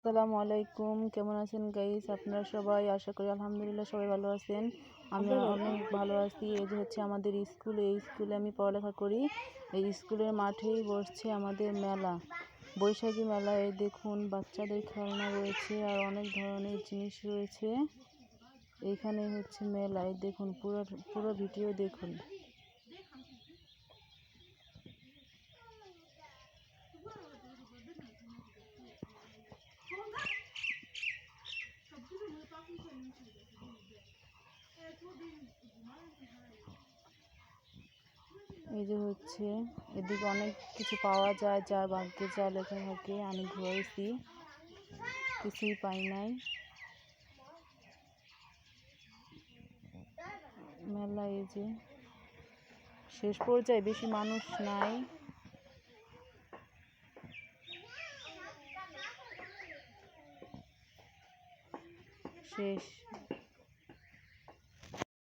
আসসালামু আলাইকুম, কেমন আছেন গাইস? আপনারা সবাই, আশা করি আলহামদুলিল্লাহ সবাই ভালো আছেন। আমি অনেক ভালো আছি। এই যে হচ্ছে আমাদের স্কুল, এই স্কুলে আমি পড়ালেখা করি। এই স্কুলের মাঠেই বসছে আমাদের মেলা, বৈশাখী মেলা। এই দেখুন, বাচ্চাদের খেলনা রয়েছে আর অনেক ধরনের জিনিস রয়েছে। এইখানে হচ্ছে মেলা। এই দেখুন, পুরো পুরো ভিডিও দেখুন। এই যে হচ্ছে, এদিকে অনেক কিছু পাওয়া যায়, যার ভাগ্যে যা লেখা থাকে। আমি ঘুরেছি, কিছুই পাই নাই। মেলা এই যে শেষ পর্যায়ে, বেশি মানুষ নাই। শেষ।